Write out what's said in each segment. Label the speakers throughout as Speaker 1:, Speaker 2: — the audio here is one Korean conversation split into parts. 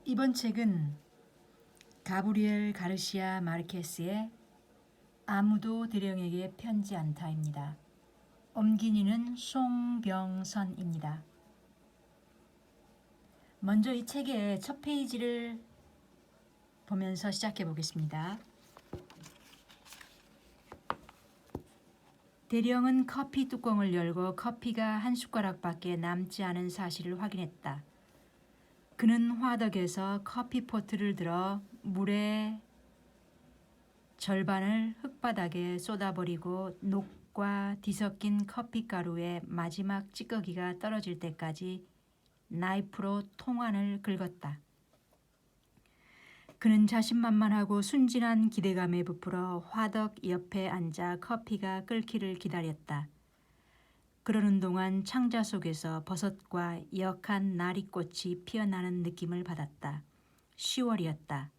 Speaker 1: 이번 책은 가브리엘 가르시아 마르케스의 아무도 대령에게 편지 않다입니다. 엄기니는 송병선입니다. 먼저 이 책의 첫 페이지를 보면서 시작해 보겠습니다. 대령은 커피 뚜껑을 열고 커피가 한 숟가락밖에 남지 않은 사실을 확인했다. 그는 화덕에서 커피포트를 들어 물의 절반을 흙바닥에 쏟아버리고 녹과 뒤섞인 커피가루의 마지막 찌꺼기가 떨어질 때까지 나이프로 통안을 긁었다. 그는 자신만만하고 순진한 기대감에 부풀어 화덕 옆에 앉아 커피가 끓기를 기다렸다. 그러는 동안 창자 속에서 버섯과 역한 나리꽃이 피어나는 느낌을 받았다. 10월이었다.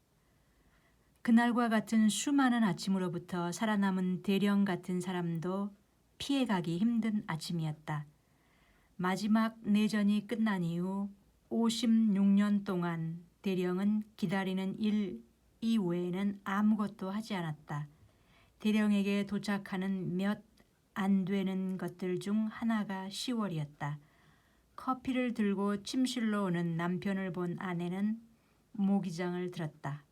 Speaker 1: 그날과 같은 수많은 아침으로부터 살아남은 대령 같은 사람도 피해가기 힘든 아침이었다. 마지막 내전이 끝난 이후 56년 동안 대령은 기다리는 일 이외에는 아무것도 하지 않았다. 대령에게 도착하는 몇 안 되는 것들 중 하나가 10월이었다. 커피를 들고 침실로 오는 남편을 본 아내는 모기장을 들었다.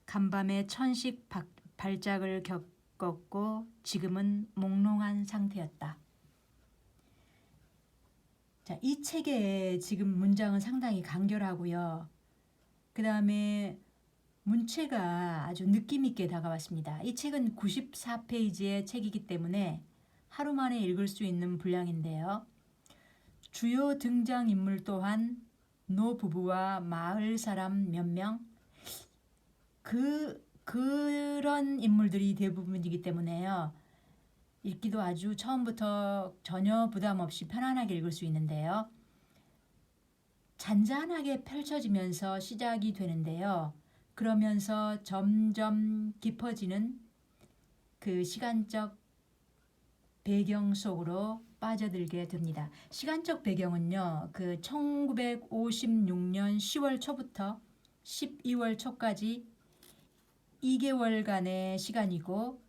Speaker 1: 간밤에 천식 발작을 겪었고 지금은 몽롱한 상태였다. 자, 이 책의 지금 문장은 상당히 간결하고요. 그 다음에 문체가 아주 느낌 있게 다가왔습니다. 이 책은 94페이지의 책이기 때문에 하루 만에 읽을 수 있는 분량인데요. 주요 등장인물 또한 노부부와 마을 사람 몇 명, 그런 인물들이 대부분이기 때문에요. 읽기도 아주 처음부터 전혀 부담 없이 편안하게 읽을 수 있는데요. 잔잔하게 펼쳐지면서 시작이 되는데요. 그러면서 점점 깊어지는 그 시간적 배경 속으로 빠져들게 됩니다. 시간적 배경은요, 그 1956년 10월 초부터 12월 초까지 2개월간의 시간이고,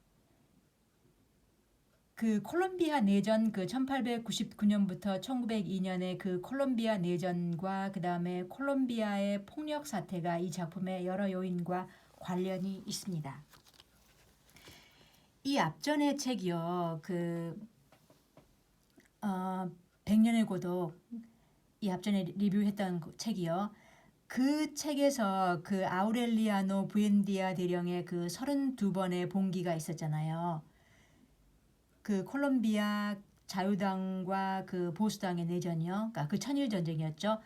Speaker 1: 그 콜롬비아 내전, 그 1899년부터 1902년의 그 콜롬비아 내전과 그 다음에 콜롬비아의 폭력 사태가 이 작품의 여러 요인과 관련이 있습니다. 이 앞전의 책이요, 그 100년의 고독, 이 앞전에 리뷰했던 책이요. 그 책에서 그 아우렐리아노 부엔디아 대령의 그 32번의 봉기가 있었잖아요. 그 콜롬비아 자유당과 그 보수당의 내전이요. 그러니까 그 천일 전쟁이었죠.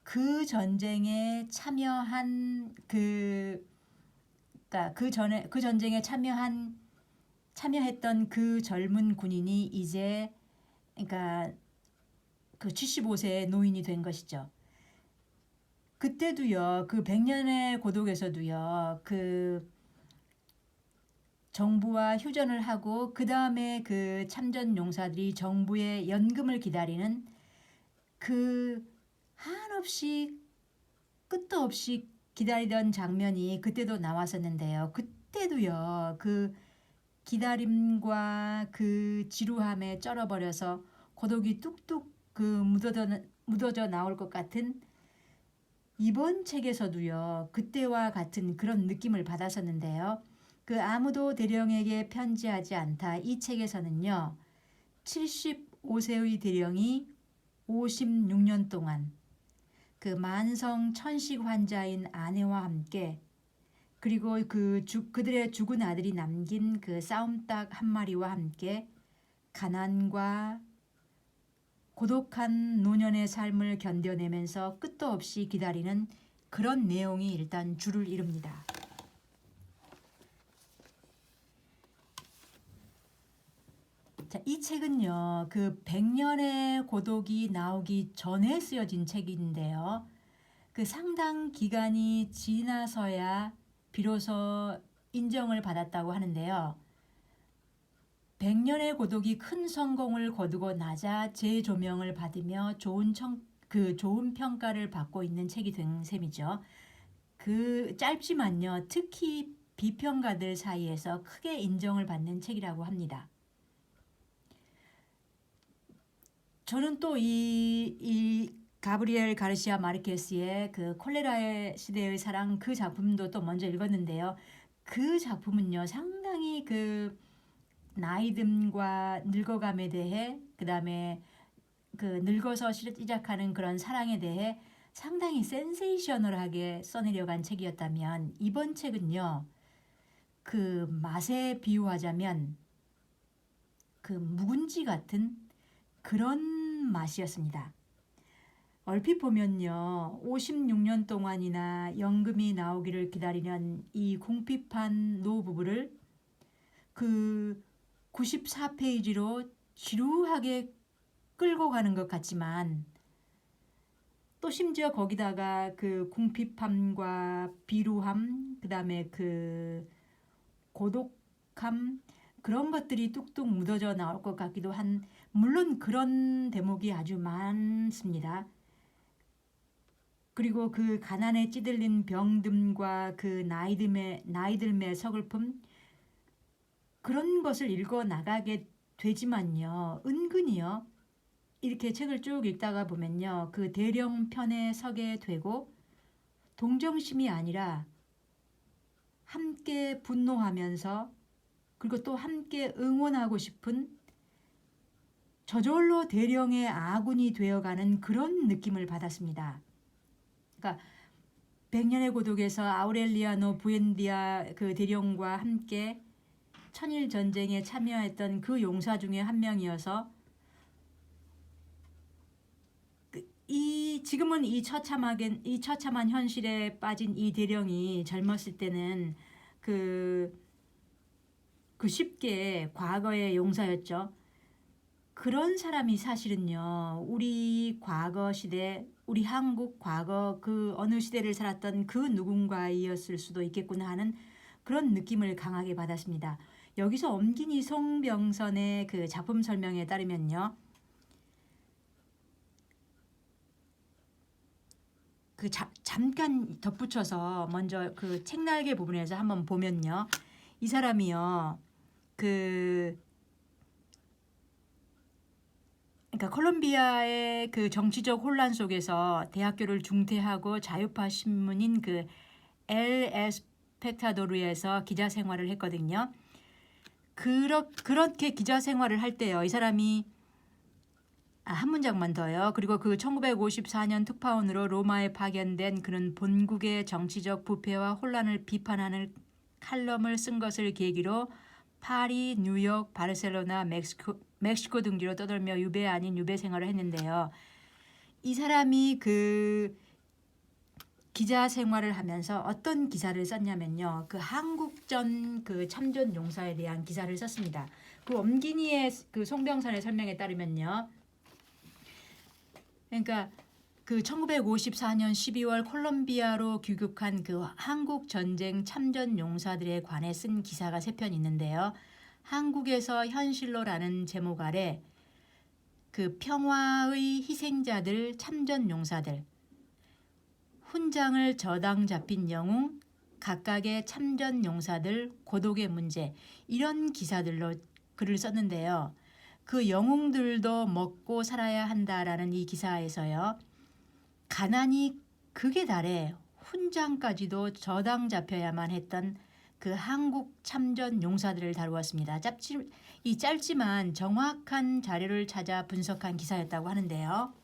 Speaker 1: 그 전쟁에 참여한 그러니까 그 전쟁에 참여했던 그 젊은 군인이 이제 그러니까 그 75세의 노인이 된 것이죠. 그때도요. 그 100년의 고독에서도요. 그 정부와 휴전을 하고 그 다음에 그 참전 용사들이 정부의 연금을 기다리는 그 한없이 끝도 없이 기다리던 장면이 그때도 나왔었는데요. 그때도요. 그 기다림과 그 지루함에 쩔어버려서 고독이 뚝뚝 그 묻어져 나올 것 같은 이번 책에서도요. 그때와 같은 그런 느낌을 받았었는데요. 그 아무도 대령에게 편지하지 않다. 이 책에서는요. 75세의 대령이 56년 동안 그 만성 천식 환자인 아내와 함께 그리고 그들의 죽은 아들이 남긴 그 싸움닭 한 마리와 함께 가난과 고독한 노년의 삶을 견뎌내면서 끝도 없이 기다리는 그런 내용이 일단 줄을 이룹니다. 자, 이 책은요, 그 100년의 고독이 나오기 전에 쓰여진 책인데요. 그 상당 기간이 지나서야 비로소 인정을 받았다고 하는데요. 100년의 고독이 큰 성공을 거두고 나자 재조명을 받으며 좋은 그 좋은 평가를 받고 있는 책이 된 셈이죠. 그 짧지만요, 특히 비평가들 사이에서 크게 인정을 받는 책이라고 합니다. 저는 또 이 가브리엘 가르시아 마르케스의 그 콜레라의 시대의 사랑 그 작품도 또 먼저 읽었는데요. 그 작품은요, 상당히 그 나이듦과 늙어감에 대해, 그 다음에 그 늙어서 시작하는 그런 사랑에 대해 상당히 센세이셔널하게 써내려간 책이었다면, 이번 책은요, 그 맛에 비유하자면 그 묵은지 같은 그런 맛이었습니다. 얼핏 보면요, 56년 동안이나 연금이 나오기를 기다리는 이 궁핍한 노부부를 그 94페이지로 지루하게 끌고 가는 것 같지만, 또 심지어 거기다가 그 궁핍함과 비루함, 그 다음에 그 고독함, 그런 것들이 뚝뚝 묻어져 나올 것 같기도 한, 물론 그런 대목이 아주 많습니다. 그리고 그 가난에 찌들린 병듦과 그 나이듦의 서글픔, 그런 것을 읽어 나가게 되지만요, 은근히요, 이렇게 책을 쭉 읽다가 보면요, 그 대령 편에 서게 되고 동정심이 아니라 함께 분노하면서, 그리고 또 함께 응원하고 싶은, 저절로 대령의 아군이 되어가는 그런 느낌을 받았습니다. 그러니까 백년의 고독에서 아우렐리아노 부엔디아 그 대령과 함께 천일 전쟁에 참여했던 그 용사 중에 한 명이어서, 지금은 이 처참한 현실에 빠진 이 대령이 젊었을 때는 그 쉽게 과거의 용사였죠. 그런 사람이 사실은요, 우리 과거 시대, 우리 한국 과거 그 어느 시대를 살았던 그 누군가이었을 수도 있겠구나 하는 그런 느낌을 강하게 받았습니다. 여기서 엄기니 송병선의 그 작품 설명에 따르면요, 잠깐 덧붙여서 먼저 그 책날개 부분에서 한번 보면요, 이 사람이요, 그러니까 콜롬비아의 그 정치적 혼란 속에서 대학교를 중퇴하고 자유파 신문인 그 엘 에스펙타도르에서 기자 생활을 했거든요. 그렇게 기자 생활을 할 때요, 이 사람이 한 문장만 더요. 그리고 그 1954년 특파원으로 로마에 파견된 그는 본국의 정치적 부패와 혼란을 비판하는 칼럼을 쓴 것을 계기로 파리, 뉴욕, 바르셀로나, 멕시코 등지로 떠돌며 유배 아닌 유배 생활을 했는데요. 이 사람이 그 기자 생활을 하면서 어떤 기사를 썼냐면요, 그 한국전 그 참전 용사에 대한 기사를 썼습니다. 그 엄기니의 그 송병선의 설명에 따르면요, 그러니까 그 1954년 12월 콜롬비아로 귀국한 그 한국 전쟁 참전 용사들에 관해 쓴 기사가 3편 있는데요. 한국에서 현실로라는 제목 아래 그 평화의 희생자들, 참전 용사들, 훈장을 저당 잡힌 영웅, 각각의 참전 용사들, 고독의 문제, 이런 기사들로 글을 썼는데요. 그 영웅들도 먹고 살아야 한다라는 이 기사에서요, 가난이 극에 달해 훈장까지도 저당 잡혀야만 했던 그 한국 참전 용사들을 다루었습니다. 짧지만 정확한 자료를 찾아 분석한 기사였다고 하는데요.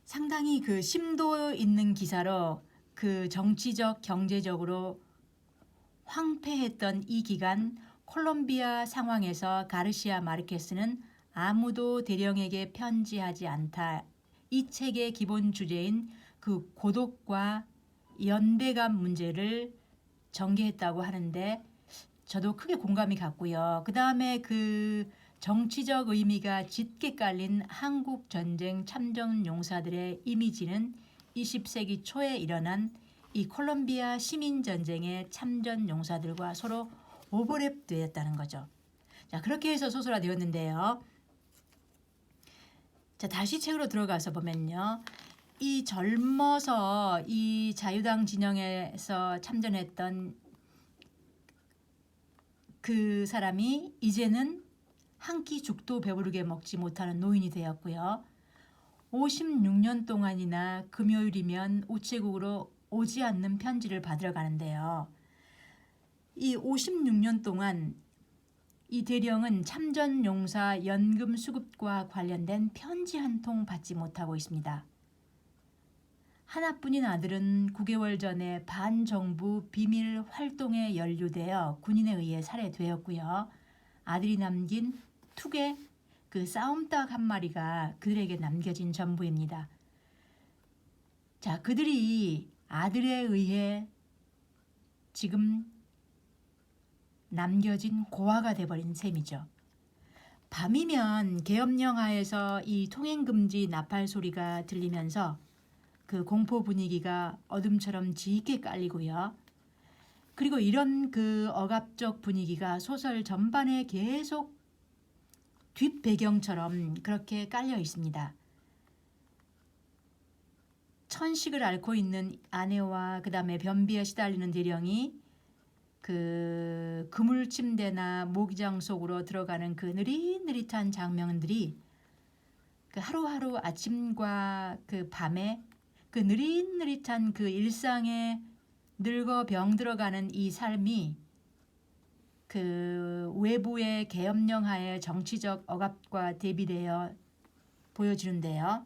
Speaker 1: 상당히 그 심도 있는 기사로 그 정치적, 경제적으로 황폐했던 이 기간 콜롬비아 상황에서 가르시아 마르케스는 아무도 대령에게 편지하지 않다, 이 책의 기본 주제인 그 고독과 연대감 문제를 전개했다고 하는데, 저도 크게 공감이 갔고요. 그 다음에 그 정치적 의미가 짙게 깔린 한국 전쟁 참전 용사들의 이미지는 20세기 초에 일어난 이 콜롬비아 시민 전쟁의 참전 용사들과 서로 오버랩되었다는 거죠. 자, 그렇게 해서 소설화되었는데요. 자, 다시 책으로 들어가서 보면요. 이 젊어서 이 자유당 진영에서 참전했던 그 사람이 이제는 한 끼 죽도 배부르게 먹지 못하는 노인이 되었고요. 56년 동안이나 금요일이면 우체국으로 오지 않는 편지를 받으러 가는데요. 이 56년 동안 이 대령은 참전용사 연금 수급과 관련된 편지 한 통 받지 못하고 있습니다. 하나뿐인 아들은 9개월 전에 반정부 비밀 활동에 연루되어 군인에 의해 살해되었고요. 아들이 남긴 툭의 그 싸움닭 한 마리가 그들에게 남겨진 전부입니다. 자, 그들이 아들에 의해 지금 남겨진 고아가 돼버린 셈이죠. 밤이면 계엄령하에서 이 통행금지 나팔 소리가 들리면서 그 공포 분위기가 어둠처럼 짙게 깔리고요. 그리고 이런 그 억압적 분위기가 소설 전반에 계속 뒷배경처럼 그렇게 깔려 있습니다. 천식을 앓고 있는 아내와 그 다음에 변비에 시달리는 대령이 그 그물 침대나 모기장 속으로 들어가는 그 느릿느릿한 장면들이 그 하루하루 아침과 그 밤에 그 느릿느릿한 그 일상에 늙어 병들어가는 이 삶이 그 외부의 계엄령하의 정치적 억압과 대비되어 보여지는데요.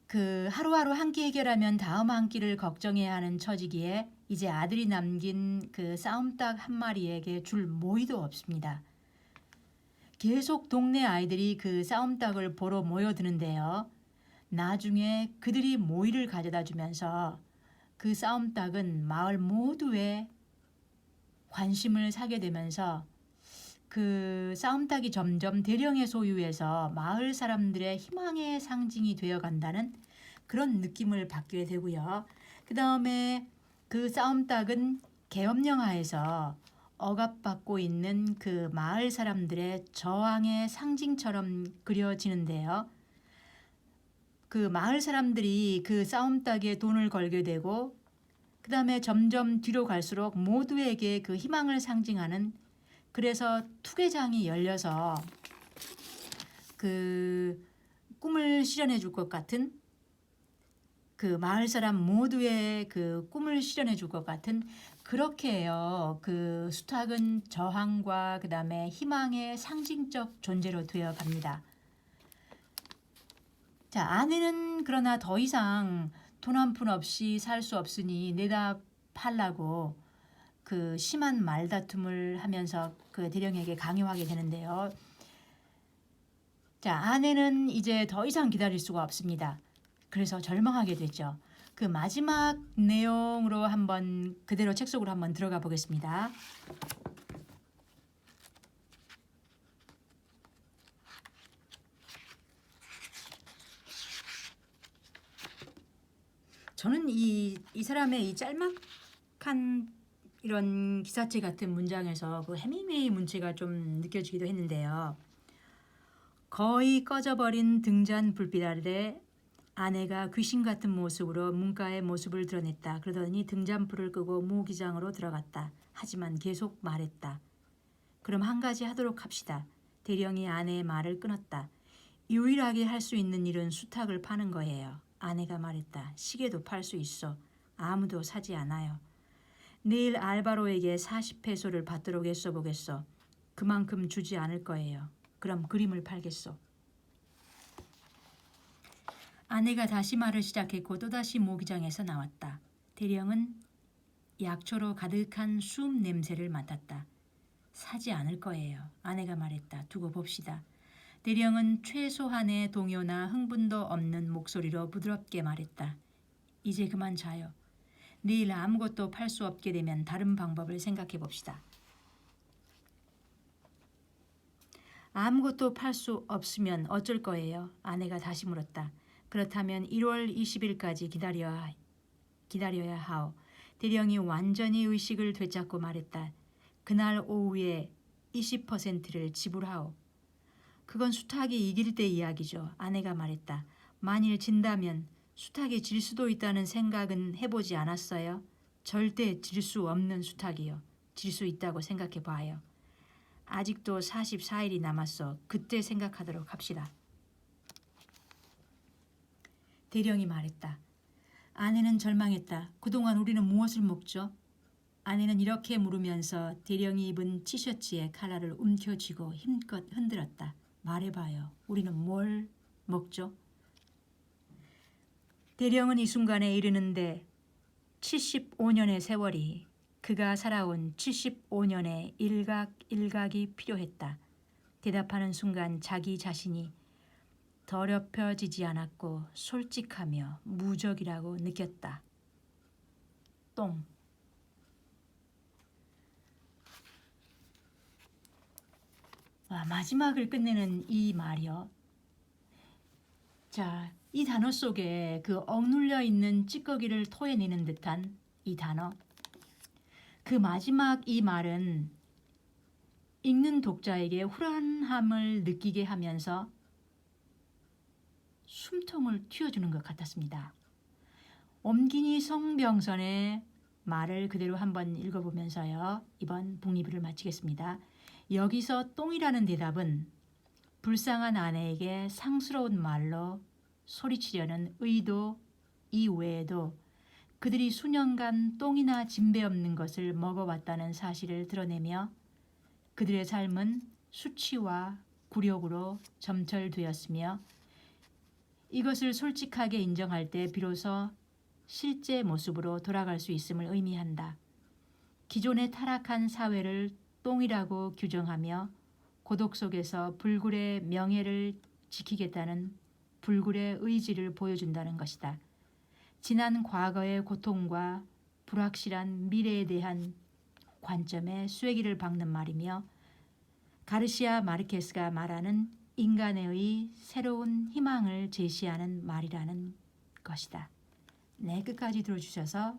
Speaker 1: 그 하루하루 한 끼 해결하면 다음 한 끼를 걱정해야 하는 처지기에 이제 아들이 남긴 그 싸움닭 한 마리에게 줄 모이도 없습니다. 계속 동네 아이들이 그 싸움닭을 보러 모여드는데요. 나중에 그들이 모이를 가져다 주면서 그 싸움닭은 마을 모두에 관심을 사게 되면서 그 싸움닭이 점점 대령의 소유에서 마을 사람들의 희망의 상징이 되어 간다는 그런 느낌을 받게 되고요. 그 다음에 그 싸움닭은 계엄령하에서 억압받고 있는 그 마을 사람들의 저항의 상징처럼 그려지는데요. 그 마을 사람들이 그 싸움닭에 돈을 걸게 되고 그 다음에 점점 뒤로 갈수록 모두에게 그 희망을 상징하는 그래서 투개장이 열려서 그 꿈을 실현해 줄 것 같은 그 마을 사람 모두의 그 꿈을 실현해 줄 것 같은 그렇게 해요. 그 수탉은 저항과 그 다음에 희망의 상징적 존재로 되어 갑니다. 자, 아내는 그러나 더 이상 돈 한 푼 없이 살 수 없으니 내다 팔라고 그 심한 말다툼을 하면서 그 대령에게 강요하게 되는데요. 자, 아내는 이제 더 이상 기다릴 수가 없습니다. 그래서 절망하게 되죠. 그 마지막 내용으로 한번 그대로 책 속으로 한번 들어가 보겠습니다. 저는 이 사람의 이 짤막한 이런 기사체 같은 문장에서 그 해밍웨이 문체가 좀 느껴지기도 했는데요. 거의 꺼져버린 등잔 불빛 아래 아내가 귀신 같은 모습으로 문가의 모습을 드러냈다. 그러더니 등잔불을 끄고 모기장으로 들어갔다. 하지만 계속 말했다. 그럼 한 가지 하도록 합시다. 대령이 아내의 말을 끊었다. 유일하게 할 수 있는 일은 수탉을 파는 거예요. 아내가 말했다. 시계도 팔 수 있어. 아무도 사지 않아요. 내일 알바로에게 40페소를 받도록 애써보겠어. 그만큼 주지 않을 거예요. 그럼 그림을 팔겠소. 아내가 다시 말을 시작했고 또다시 모기장에서 나왔다. 대령은 약초로 가득한 숨 냄새를 맡았다. 사지 않을 거예요. 아내가 말했다. 두고 봅시다. 대령은 최소한의 동요나 흥분도 없는 목소리로 부드럽게 말했다. 이제 그만 자요. 내일 아무것도 팔 수 없게 되면 다른 방법을 생각해 봅시다. 아무것도 팔 수 없으면 어쩔 거예요? 아내가 다시 물었다. 그렇다면 1월 20일까지 기다려야 하오. 대령이 완전히 의식을 되찾고 말했다. 그날 오후에 20%를 지불하오. 그건 수탉이 이길 때 이야기죠. 아내가 말했다. 만일 진다면 수탉이 질 수도 있다는 생각은 해보지 않았어요? 절대 질 수 없는 수탉이요. 질 수 있다고 생각해 봐요. 아직도 44일이 남았어. 그때 생각하도록 합시다. 대령이 말했다. 아내는 절망했다. 그동안 우리는 무엇을 먹죠? 아내는 이렇게 물으면서 대령이 입은 티셔츠의 칼라를 움켜쥐고 힘껏 흔들었다. 말해봐요. 우리는 뭘 먹죠? 대령은 이 순간에 이르는데 75년의 세월이 그가 살아온 75년의 일각일각이 필요했다. 대답하는 순간 자기 자신이 더럽혀지지 않았고 솔직하며 무적이라고 느꼈다. 똥. 마지막을 끝내는 이 말이요. 자, 이 단어 속에 그 억눌려 있는 찌꺼기를 토해내는 듯한 이 단어. 그 마지막 이 말은 읽는 독자에게 후련함을 느끼게 하면서 숨통을 틔워주는 것 같았습니다. 엄기니 성병선의 말을 그대로 한번 읽어보면서요. 이번 북리뷰를 마치겠습니다. 여기서 똥이라는 대답은 불쌍한 아내에게 상스러운 말로 소리치려는 의도 이외에도 그들이 수년간 똥이나 진배 없는 것을 먹어왔다는 사실을 드러내며 그들의 삶은 수치와 굴욕으로 점철되었으며 이것을 솔직하게 인정할 때 비로소 실제 모습으로 돌아갈 수 있음을 의미한다. 기존의 타락한 사회를 똥이라고 규정하며 고독 속에서 불굴의 명예를 지키겠다는 불굴의 의지를 보여준다는 것이다. 지난 과거의 고통과 불확실한 미래에 대한 관점에 쐐기를 박는 말이며 가르시아 마르케스가 말하는 인간의 새로운 희망을 제시하는 말이라는 것이다. 네, 끝까지 들어주셔서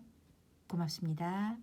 Speaker 1: 고맙습니다.